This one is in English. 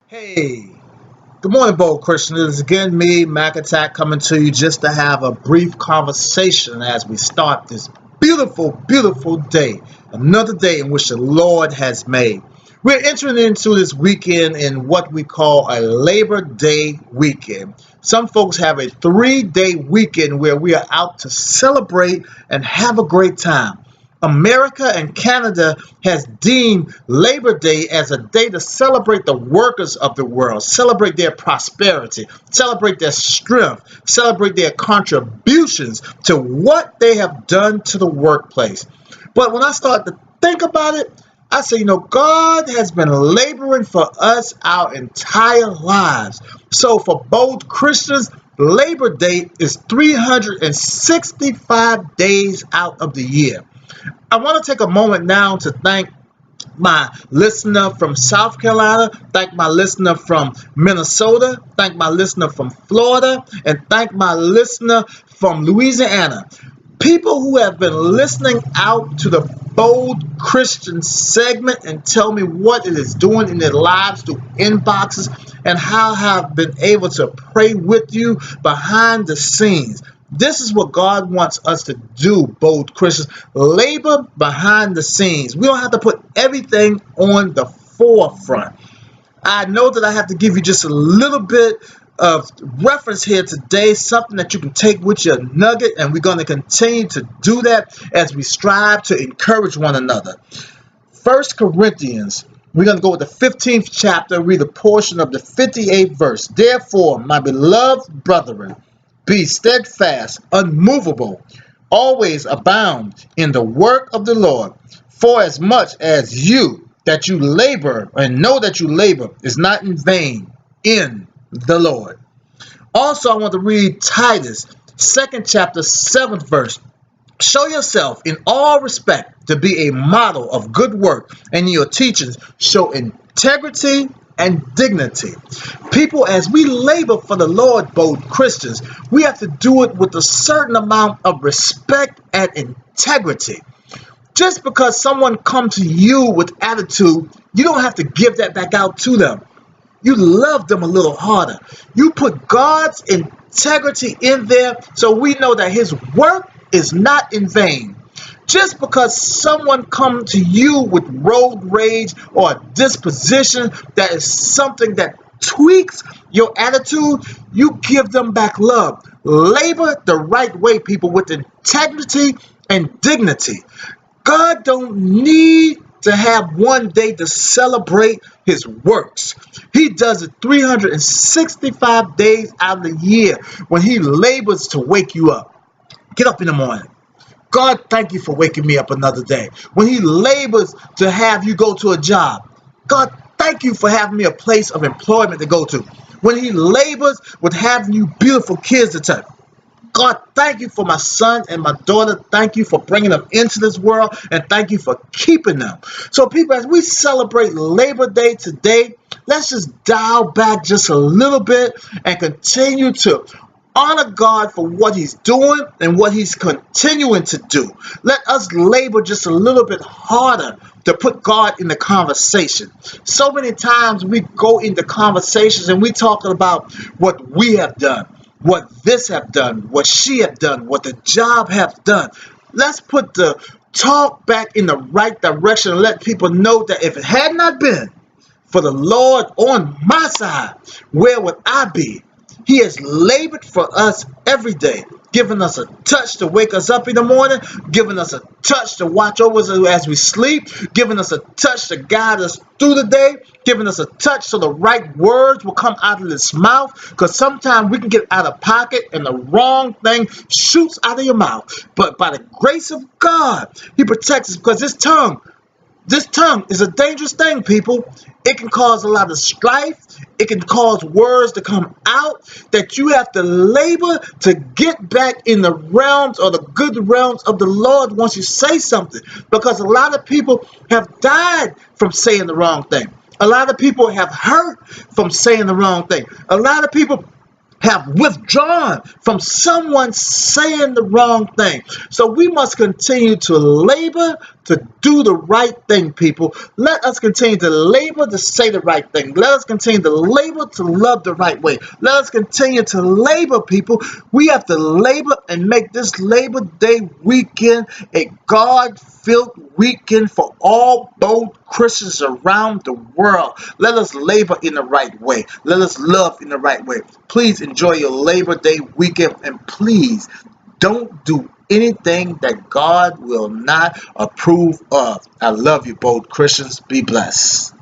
Hey, good morning, Bold Christian. It is again me, Mac Attack, coming to you just to have a brief conversation as we start this beautiful, beautiful day. Another day in which the Lord has made. We're entering into this weekend in what we call a Labor Day weekend. Some folks have a 3-day weekend where we are out to celebrate and have a great time. America and Canada has deemed Labor Day as a day to celebrate the workers of the world, celebrate their prosperity, celebrate their strength, celebrate their contributions to what they have done to the workplace. But when I start to think about it, I say, God has been laboring for us our entire lives. So for both Christians, Labor Day is 365 days out of the year. I want to take a moment now to thank my listener from South Carolina, thank my listener from Minnesota, thank my listener from Florida, and thank my listener from Louisiana. People who have been listening out to the Bold Christian segment and tell me what it is doing in their lives through inboxes and how I've been able to pray with you behind the scenes. This is what God wants us to do, Bold Christians. Labor behind the scenes. We don't have to put everything on the forefront. I know that I have to give you just a little bit of reference here today, something that you can take with your nugget, and we're going to continue to do that as we strive to encourage one another. First Corinthians, we're going to go with the 15th chapter, read a portion of the 58th verse. Therefore, my beloved brethren, be steadfast, unmovable, always abound in the work of the Lord, for as much as you labor and know that you labor is not in vain in the Lord. Also, I want to read Titus, 2nd chapter, 7th verse. Show yourself in all respect to be a model of good work, and in your teachings show integrity and dignity. People, as we labor for the Lord, both Christians, we have to do it with a certain amount of respect and integrity. Just because someone comes to you with attitude, you don't have to give that back out to them. You love them a little harder. You put God's integrity in there so we know that his work is not in vain. Just because someone comes to you with road rage or a disposition that is something that tweaks your attitude, you give them back love. Labor the right way, people, with integrity and dignity. God don't need to have one day to celebrate his works. He does it 365 days out of the year when he labors to wake you up. Get up in the morning. God, thank you for waking me up another day. When he labors to have you go to a job. God, thank you for having me a place of employment to go to. When he labors with having you beautiful kids to touch. God, thank you for my son and my daughter. Thank you for bringing them into this world, and thank you for keeping them. So, people, as we celebrate Labor Day today, let's just dial back just a little bit and continue to honor God for what he's doing and what he's continuing to do. Let us labor just a little bit harder to put God in the conversation. So many times we go into conversations and we talk about what we have done, what this have done, what she have done, what the job have done. Let's put the talk back in the right direction and let people know that if it had not been for the Lord on my side, where would I be? He has labored for us every day, giving us a touch to wake us up in the morning, giving us a touch to watch over us as we sleep, giving us a touch to guide us through the day, giving us a touch so the right words will come out of his mouth, because sometimes we can get out of pocket and the wrong thing shoots out of your mouth. But by the grace of God, he protects us, because this tongue is a dangerous thing, people. It can cause a lot of strife. It can cause words to come out that you have to labor to get back in the realms or the good realms of the Lord once you say something. Because a lot of people have died from saying the wrong thing. A lot of people have hurt from saying the wrong thing. A lot of people have withdrawn from someone saying the wrong thing. So we must continue to labor to do the right thing, people. Let us continue to labor to say the right thing. Let us continue to labor to love the right way. Let us continue to labor, people. We have to labor and make this Labor Day weekend a God-filled weekend for all bold Christians around the world. Let us labor in the right way. Let us love in the right way. Please enjoy your Labor Day weekend, and please don't do anything that God will not approve of. I love you, bold Christians. Be blessed.